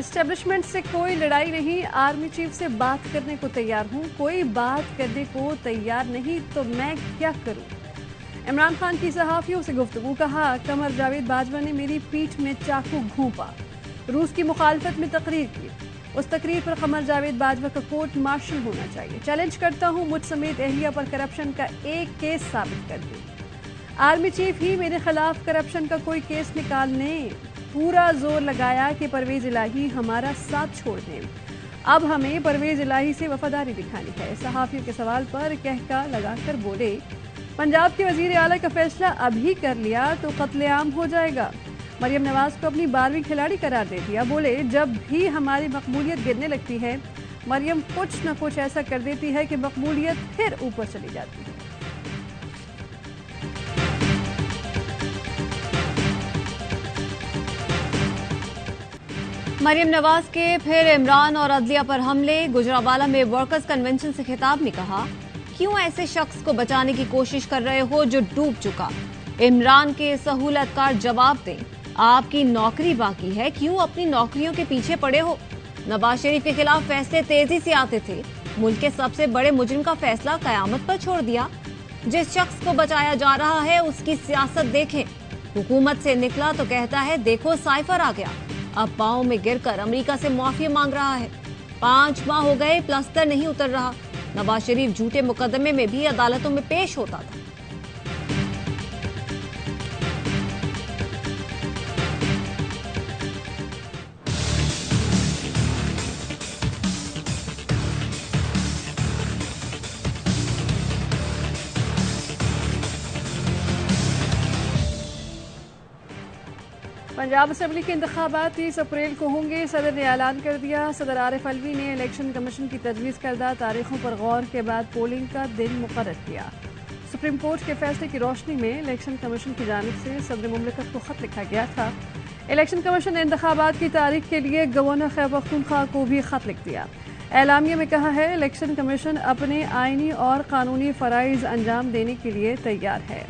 Establishment से कोई लड़ाई नहीं, आर्मी चीफ से बात करने को तैयार हूं। कोई बात करने को तैयार नहीं तो मैं क्या करूं? इमरान खान की सहाफियों से गुफ्तगू, कहा कमर जावेद बाजवा ने मेरी पीठ में चाकू घोंपा। रूस की मुखालफत में तकरीर की, उस तकरीर पर कमर जावेद बाजवा का कोर्ट मार्शल होना चाहिए। चैलेंज करता हूं, मुझ समेत एहलिया पर करप्शन का एक केस साबित कर दूं। आर्मी चीफ ही मेरे खिलाफ करप्शन का कोई केस निकालने पूरा जोर लगाया कि परवेज इलाही हमारा साथ छोड़ दें। अब हमें परवेज इलाही से वफादारी दिखानी है। सहाफियों के सवाल पर कहका लगाकर बोले, पंजाब के वजीर आला का फैसला अभी कर लिया तो कत्लेआम हो जाएगा। मरियम नवाज को अपनी 12वीं खिलाड़ी करार दे दिया। बोले, जब भी हमारी मकबूलियत गिरने लगती है, मरियम कुछ न कुछ ऐसा कर देती है कि मकबूलियत फिर ऊपर चली जाती है। मरियम नवाज के फिर इमरान और अदलिया पर हमले। गुजरावाला में वर्कर्स कन्वेंशन से खिताब में कहा, क्यों ऐसे शख्स को बचाने की कोशिश कर रहे हो जो डूब चुका? इमरान के सहूलतकार जवाब दें, आपकी नौकरी बाकी है, क्यों अपनी नौकरियों के पीछे पड़े हो? नवाज शरीफ के खिलाफ फैसले तेजी से आते थे, मुल्क के सबसे बड़े मुजरिम का फैसला कयामत पर छोड़ दिया। जिस शख्स को बचाया जा रहा है उसकी सियासत देखें। हुकूमत से निकला तो कहता है देखो साइफर आ गया, अब पांव में गिरकर अमेरिका से माफी मांग रहा है। 5 माह हो गए, प्लास्टर नहीं उतर रहा। नवाज शरीफ झूठे मुकदमे में भी अदालतों में पेश होता था। पंजाब असेंबली के इंतखाबात 30 अप्रैल को होंगे, सदर ने ऐलान कर दिया। सदर आरिफ अलवी ने इलेक्शन कमीशन की तजवीज़ करदा तारीखों पर गौर के बाद पोलिंग का दिन मुकर्रर किया। सुप्रीम कोर्ट के फैसले की रोशनी में इलेक्शन कमीशन की जानिब से सदर मुमलिकत को खत लिखा गया था। इलेक्शन कमीशन ने इंतखाबात की तारीख के लिए गवर्नर खैबर पख्तूनख्वा को भी खत लिख दिया। एलामिया में कहा है, इलेक्शन कमीशन अपने आइनी और कानूनी फराइज अंजाम देने के लिए तैयार है।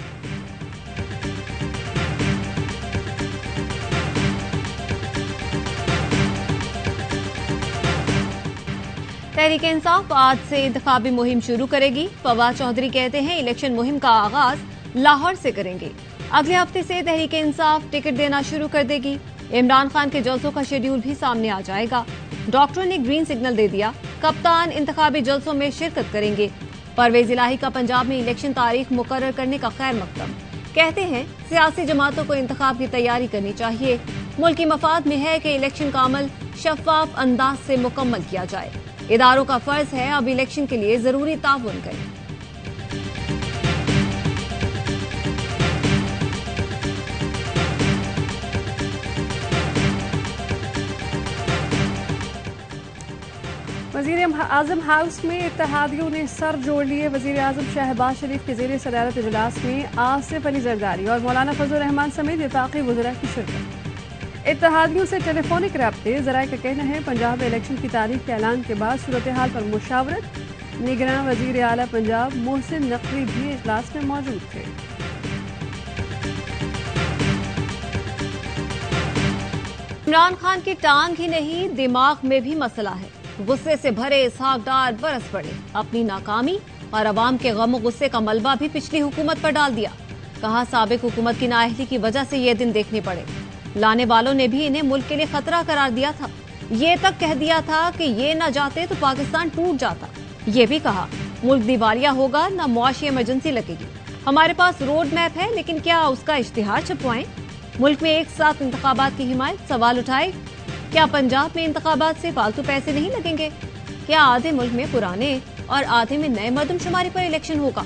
तहरीक इंसाफ आज से इंतखाबी मुहिम शुरू करेगी। फवाद चौधरी कहते हैं, इलेक्शन मुहिम का आगाज लाहौर से करेंगे। अगले हफ्ते से तहरीक इंसाफ टिकट देना शुरू कर देगी। इमरान खान के जलसों का शेड्यूल भी सामने आ जाएगा। डॉक्टरों ने ग्रीन सिग्नल दे दिया, कप्तान इंतखाबी जलसों में शिरकत करेंगे। परवेज इलाही का पंजाब में इलेक्शन तारीख मुकर्रर करने का खैर मकदम। कहते हैं, सियासी जमातों को इंतखाब की तैयारी करनी चाहिए। मुल्क की मफाद में है कि इलेक्शन का अमल शफाफ अंदाज से मुकम्मल किया जाए। इदारों का फर्ज है अब इलेक्शन के लिए जरूरी ताउन करें। वजीर आजम हाउस में इत्तेहादियों ने सर जोड़ लिए। वजीर आजम शहबाज शरीफ के ज़ेरे सदारत इजलास में आसिफ अली जरदारी और मौलाना फजल रहमान समेत वफाकी वज़रा की शिरकत। इत्तेहादियों से टेलीफोनिक राब्ते। ज़राए का कहना है, पंजाब में इलेक्शन की तारीख के ऐलान के बाद सूरत हाल पर मुशावरत। निगरान वजीर आला पंजाब मोहसिन नकवी भी इजलास में मौजूद थे। इमरान खान की टांग ही नहीं, दिमाग में भी मसला है। गुस्से से भरे इसहाक डार बरस पड़े। अपनी नाकामी और अवाम के गम गुस्से का मलबा भी पिछली हुकूमत पर डाल दिया। कहा, साबिक हुकूमत की नाअहली की वजह से ये दिन देखने पड़े। लाने वालों ने भी इन्हें मुल्क के लिए खतरा करार दिया था। ये तक कह दिया था कि ये न जाते तो पाकिस्तान टूट जाता। ये भी कहा, मुल्क दिवालिया होगा, न मुआशी इमरजेंसी लगेगी। हमारे पास रोड मैप है, लेकिन क्या उसका इश्तिहार छपवाएं? मुल्क में एक साथ इंतखाबात की हिमायत। सवाल उठाए, क्या पंजाब में इंतखाबात से फालतू पैसे नहीं लगेंगे? क्या आधे मुल्क में पुराने और आधे में नए मर्दमशुमारी पर इलेक्शन होगा?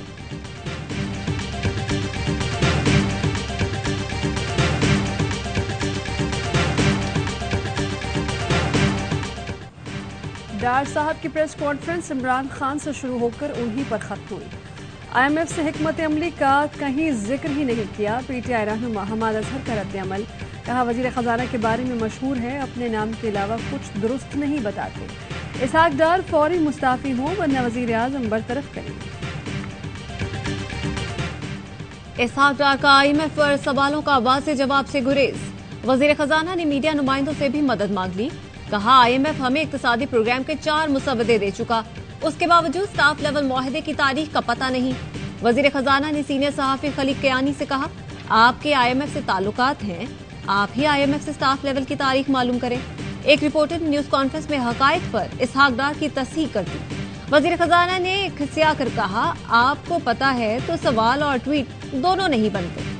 डार साहब की प्रेस कॉन्फ्रेंस इमरान खान से शुरू होकर उन्हीं पर खत्म हुई। IMF से हिकमत अमली का कहीं जिक्र ही नहीं किया। PTI रहनुमा हमाद अजहर का रद्द अमल। कहा, वजीर खजाना के बारे में मशहूर है, अपने नाम के अलावा कुछ दुरुस्त नहीं बताते। इसहाक डार फौरी मुस्ताफी हो वरना वजीर आजम बरतरफ करेंगे। इसहाक डार का IMF पर सवालों का वाज़ेह जवाब से गुरेज। वजीर खजाना ने मीडिया नुमाइंदों से भी मदद मांग ली। कहा IMF हमें इक्तिसादी प्रोग्राम के 4 मुसवदे दे चुका, उसके बावजूद स्टाफ लेवल मुआहदे की तारीख का पता नहीं। वजीर खजाना ने सीनियर सहाफी खलीक कियानी से कहा, आपके IMF से ताल्लुकात हैं, आप ही IMF से स्टाफ लेवल की तारीख मालूम करें। एक रिपोर्टर ने न्यूज कॉन्फ्रेंस में हकायक पर इसहाक डार की तस्दीक कर दी। वजीर खजाना ने खिसिया कर कहा, आपको पता है तो सवाल और ट्वीट दोनों नहीं बनते।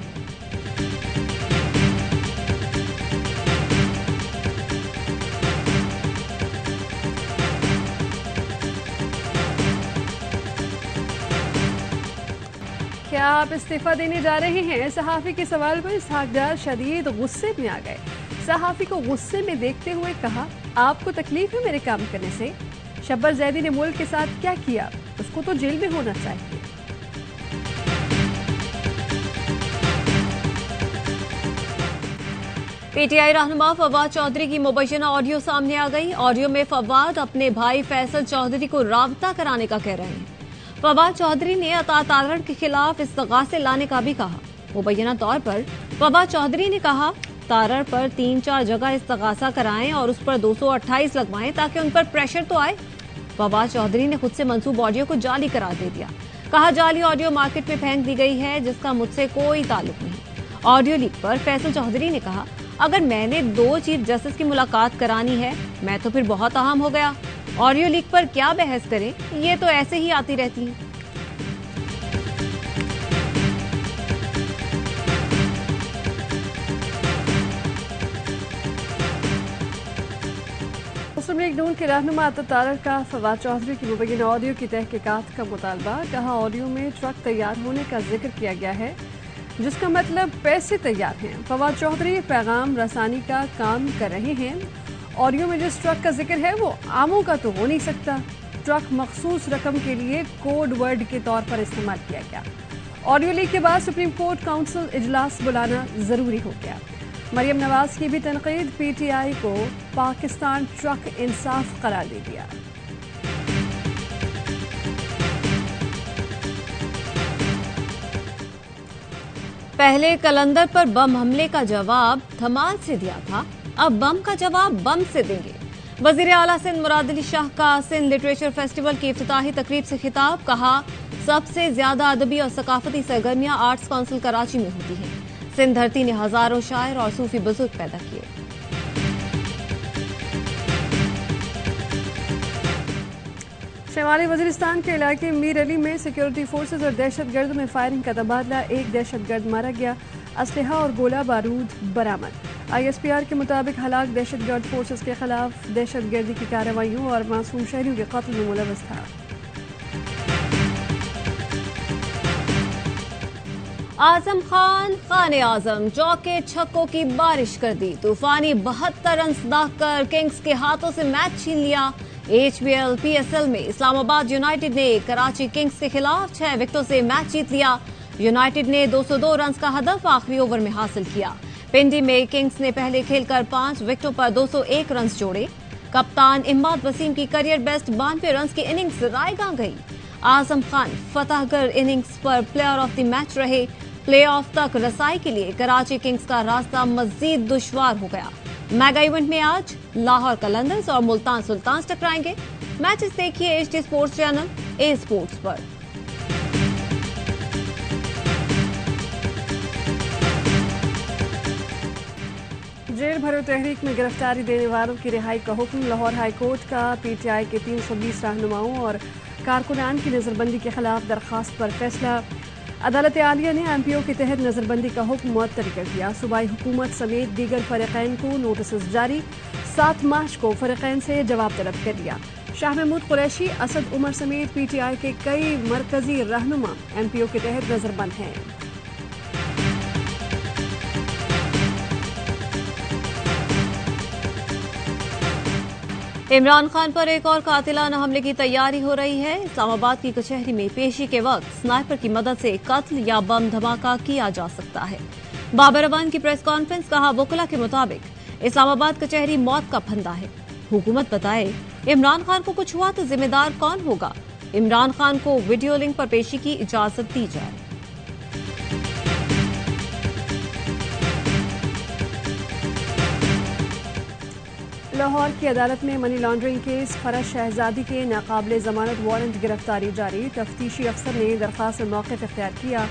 क्या आप इस्तीफा देने जा रहे हैं? सहाफी के सवाल पर इसहाक डार शदीद गुस्से में आ गए। सहाफी को गुस्से में देखते हुए कहा, आपको तकलीफ है मेरे काम करने से? शब्बर जैदी ने मुल्क के साथ क्या किया? उसको तो जेल में होना चाहिए। PTI रहनुमा फवाद चौधरी की मुबैना ऑडियो सामने आ गई। ऑडियो में फवाद अपने भाई फैसल चौधरी को राबता कराने का कह रहे हैं। फवाद चौधरी ने अता तारड़ के खिलाफ इस्तगासे लाने का भी कहा। मुबैना तौर पर फवाद चौधरी ने कहा, तारड़ पर 3-4 जगह इस्तगासा कराएं और उस पर 228 लगवाएं ताकि उन पर प्रेशर तो आए। फवाद चौधरी ने खुद से मंसूब ऑडियो को जाली करार दे दिया। कहा, जाली ऑडियो मार्केट में फेंक दी गई है जिसका मुझसे कोई ताल्लुक नहीं। ऑडियो लीक पर फैसल चौधरी ने कहा, अगर मैंने 2 चीफ जस्टिस की मुलाकात करानी है मैं तो फिर बहुत अहम हो गया। ऑडियो लीक पर क्या बहस करें, ये तो ऐसे ही आती रहती है। मुस्लिम लीग नून के रहनुमा अता तारड़ का फवाद चौधरी की मुबैना ऑडियो की तहकीकात का मुतालबा। कहा, ऑडियो में ट्रक तैयार होने का जिक्र किया गया है जिसका मतलब पैसे तैयार हैं। फवाद चौधरी पैगाम रसानी का काम कर रहे हैं। ऑडियो में जिस ट्रक का जिक्र है वो आमों का तो हो नहीं सकता। ट्रक मखसूस रकम के लिए कोड वर्ड के तौर पर इस्तेमाल किया गया। ऑडियो लीक के बाद सुप्रीम कोर्ट काउंसिल इजलास बुलाना जरूरी हो गया। मरियम नवाज की भी तनकीद। PTI को पाकिस्तान ट्रक इंसाफ करार दे दिया। पहले कलंदर पर बम हमले का जवाब धमाल से दिया था, अब बम का जवाब बम से देंगे। वजीर आला सिंध मुराद अली शाह का सिंध लिटरेचर फेस्टिवल की इफ्तिताही तकरीब से खिताब। कहा, सबसे ज्यादा अदबी और सकाफती सरगर्मियां आर्ट्स काउंसिल कराची में होती हैं। सिंध धरती ने हजारों शायर और सूफी बुजुर्ग पैदा किए। शिमाली वजीरिस्तान के इलाके मीर अली में सिक्योरिटी फोर्सेज और दहशतगर्द में फायरिंग का तबादला। एक दहशतगर्द मारा गया। असलहा और गोला बारूद बरामद। ISPR के मुताबिक हलाक दहशतगर्द फोर्सेज के खिलाफ दहशतगर्दी की कार्रवाइयों और मासूम शहरियों के कत्ल में मुलव्वस था। आजम खान खाने आजम चौके छक्कों की बारिश कर दी। तूफानी 72 रन दागकर किंग्स के हाथों से मैच छीन लिया। HBL PSL में इस्लामाबाद यूनाइटेड ने कराची किंग्स के खिलाफ 6 विकेटों से मैच जीत लिया। यूनाइटेड ने 202 रन का हदफ आखिरी ओवर में हासिल किया। पिंडी में किंग्स ने पहले खेलकर 5 विकेटों पर 201 रन जोड़े। कप्तान इम्माद वसीम की करियर बेस्ट 92 रन की इनिंग्स रायगा गई। आजम खान फतहगर इनिंग्स पर प्लेयर ऑफ द मैच रहे। प्लेऑफ तक रसाई के लिए कराची किंग्स का रास्ता मजीद दुश्वार हो गया। मेगा इवेंट में आज लाहौर कलंदर्स और मुल्तान सुल्तान्स टकराएंगे। मैचेस देखिए HD sports channel A sports पर। जेल भरो तहरीक में गिरफ्तारी देने वालों की रिहाई का हुक्म। लाहौर हाई कोर्ट का PTI के 320 रहनुमाओं और कारकुनान की नजरबंदी के खिलाफ दरखास्त पर फैसला। अदालत आलिया ने MPO के तहत नजरबंदी का हुक्म मुअत्तल कर दिया। सूबाई हुकूमत समेत दीगर फरीकैन को नोटिस जारी। 7 मार्च को फरीकैन से जवाब तलब कर लिया। शाह महमूद कुरैशी, असद उमर समेत PTI के कई मरकजी रहनुमा MPO के तहत नजरबंद हैं। इमरान खान पर एक और कातिलाना हमले की तैयारी हो रही है। इस्लामाबाद की कचहरी में पेशी के वक्त स्नाइपर की मदद से कत्ल या बम धमाका किया जा सकता है। बाबर अवान की प्रेस कॉन्फ्रेंस। कहा, वकीला के मुताबिक इस्लामाबाद कचहरी मौत का फंदा है। हुकूमत बताए इमरान खान को कुछ हुआ तो जिम्मेदार कौन होगा। इमरान खान को वीडियो लिंक पर पेशी की इजाजत दी जाए। लाहौर की अदालत में मनी लॉन्ड्रिंग केस फरज शहजादी के नाकाबिले जमानत वारंट गिरफ्तारी जारी। तफ्तीशी अफसर ने दरख्वास्त में मौक़िफ़ इख्तियार किया।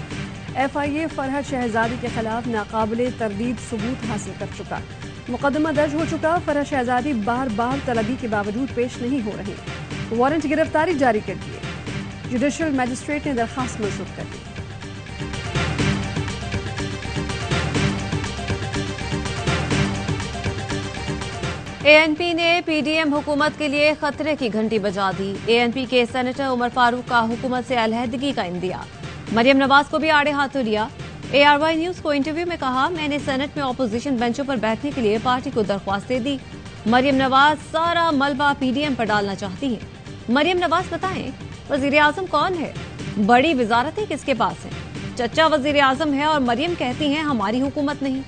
FIA फरहद शहजादी के खिलाफ नाकाबिले तरदीद सबूत हासिल कर चुका। मुकदमा दर्ज हो चुका। फरहद शहजादी बार बार तलबी के बावजूद पेश नहीं हो रहे। वारंट गिरफ्तारी जारी कर दिए। जुडिशल मजिस्ट्रेट ने दरख्वास्त मंसूख कर दी। ANP ने PDM हुकूमत के लिए खतरे की घंटी बजा दी। ANP के सेनेटर उमर फारूक का हुकूमत से अलहदगी का इंदिया। मरियम नवाज को भी आड़े हाथों लिया। ARY न्यूज को इंटरव्यू में कहा, मैंने सेनेट में ऑपोजिशन बेंचों पर बैठने के लिए पार्टी को दरख्वास्त दे दी। मरियम नवाज सारा मलबा PDM पर डालना चाहती हैं। मरियम नवाज बताएं, वजीर आजम कौन है? बड़ी वजारतें किसके पास हैं? चचा वजीर आजम है और मरियम कहती हैं हमारी हुकूमत नहीं।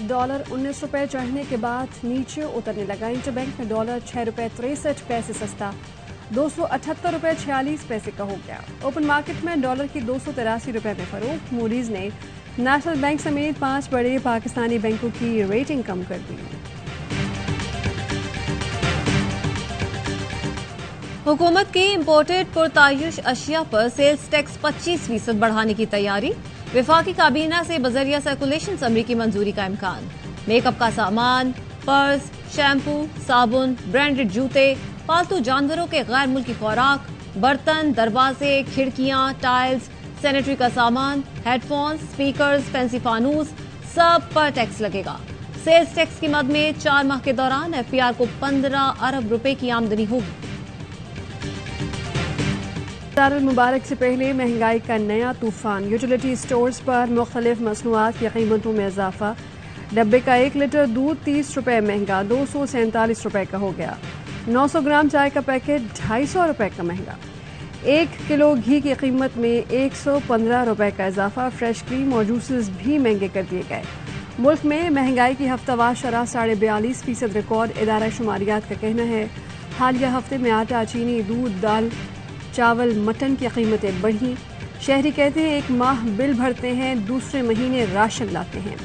डॉलर 19 रुपए चढ़ने के बाद नीचे उतरने लगा। इंटरबैंक में डॉलर 6 रुपए 63 पैसे सस्ता 278 रुपए 46 पैसे का हो गया। ओपन मार्केट में डॉलर की 283 रुपए में फरोख्त। मूडीज ने नेशनल बैंक समेत 5 बड़े पाकिस्तानी बैंकों की रेटिंग कम कर दी। हुकूमत की इम्पोर्टेड पुरतायुश अशिया पर सेल्स टैक्स 25% बढ़ाने की तैयारी। विफाकी काबीना से बजरिया सर्कुलेशन समरी की मंजूरी का इम्कान। मेकअप का सामान, पर्स, शैम्पू, साबुन, ब्रांडेड जूते, पालतू जानवरों के गैर मुल्की खुराक, बर्तन, दरवाजे, खिड़कियां, टाइल्स, सैनिटरी का सामान, हेडफोन्स, स्पीकर्स, फैंसी फानूस, सब पर टैक्स लगेगा। सेल्स टैक्स की मद में 4 माह के दौरान FPR को 15 अरब रुपए की आमदनी होगी। दारुल मुबारक से पहले महंगाई का नया तूफान। यूटिलिटी स्टोर्स पर मुख्तलिफ मसनूआत की कीमतों में इजाफा। डब्बे का 1 लीटर दूध 30 रुपए महंगा 247 रुपए का हो गया। 900 ग्राम चाय का पैकेट 250 रुपए का महंगा। 1 किलो घी की कीमत में 115 रुपए का इजाफा। फ्रेश क्रीम और जूसेस भी महंगे कर दिए गए। मुल्क में महंगाई की हफ्तावार शरह 42.5% रिकॉर्ड। इदारा शुमारियात का कहना है हालिया हफ्ते में आटा, चीनी, दूध, दाल, चावल, मटन की कीमतें बढ़ी। शहरी कहते हैं एक माह बिल भरते हैं, दूसरे महीने राशन लाते हैं।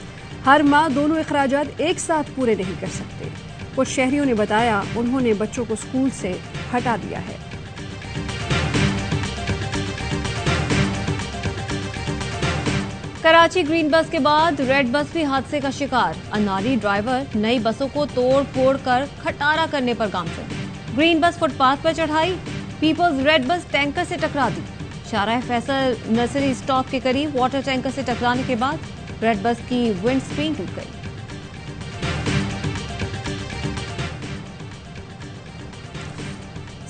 हर माह दोनों अखराजात एक साथ पूरे नहीं कर सकते। कुछ शहरियों ने बताया उन्होंने बच्चों को स्कूल से हटा दिया है। कराची ग्रीन बस के बाद रेड बस भी हादसे का शिकार। अनारी ड्राइवर नई बसों को तोड़ फोड़ कर खटारा करने पर गामजन। ग्रीन बस फुटपाथ पर चढ़ाई। पीपल्स रेड बस टैंकर से टकरा दी। शाहराह फैसल नर्सरी स्टॉप के करीब वाटर टैंकर से टकराने के बाद रेड बस की विंड स्क्रीन टूट गई।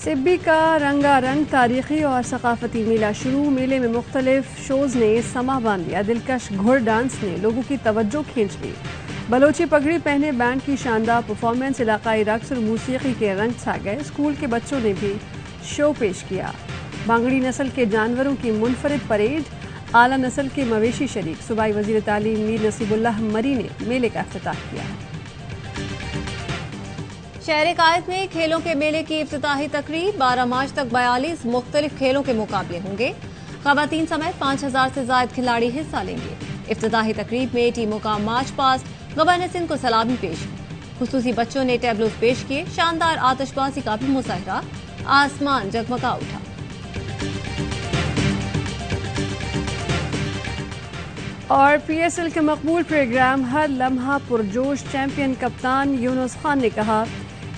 सिब्बी का रंगारंग तारीखी और सकाफती मेला शुरू। मेले में मुख्तलिफ शोज ने समा बांध दिया। दिलकश घुड़ डांस ने लोगों की तवज्जो खींच ली। बलोची पगड़ी पहने बैंड की शानदार परफॉर्मेंस, इलाकाई रक्स और मूसीकी के रंग छा गए। स्कूल के बच्चों ने भी शो पेश किया। बांगड़ी नस्ल के जानवरों की मुनफरिद परेड, आला नस्ल के मवेशी शरीक। सूबाई वजीर तालीम मीर नसीबुल्लाह मरी ने मेले का इफ्तिताह किया। शहर कायद में खेलों के मेले की इफ्तिताही तकरीब। 12 मार्च तक 42 मुख्तलिफ खेलों के मुकाबले होंगे। खवातीन समेत 5000 से ज्यादा खिलाड़ी हिस्सा लेंगे। इफ्तिताही तकरीब में टीमों का मार्च पास्ट, गवर्नर सिंध को सलामी पेश की। खुसूसी बच्चों ने टैबलोज पेश किए। शानदार आतिशबाजी का भी मुजाहरा। आसमान जगमगा उठा। और PSL के मकबूल प्रोग्राम हर लम्हा पुरजोश। चैंपियन कप्तान यूनुस खान ने कहा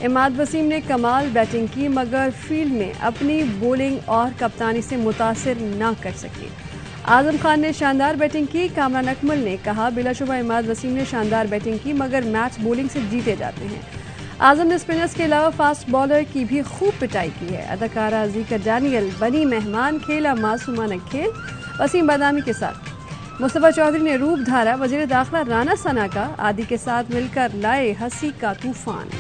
इमाद वसीम ने कमाल बैटिंग की मगर फील्ड में अपनी बॉलिंग और कप्तानी से मुतासिर ना कर सकी। आजम खान ने शानदार बैटिंग की। कामरान अकमल ने कहा बिलाशुबा इमाद वसीम ने शानदार बैटिंग की मगर मैच बॉलिंग से जीते जाते हैं। आजम ने स्पिनर्स के अलावा फास्ट बॉलर की भी खूब पिटाई की है। अदाकारा ज़ीकर डैनियल बनी मेहमान, खेला मासूमाना खेल वसीम बादामी के साथ। मुस्तफा चौधरी ने रूप धारा। वज़ीर दाखिला राना सना का आदि के साथ मिलकर लाए हंसी का तूफान।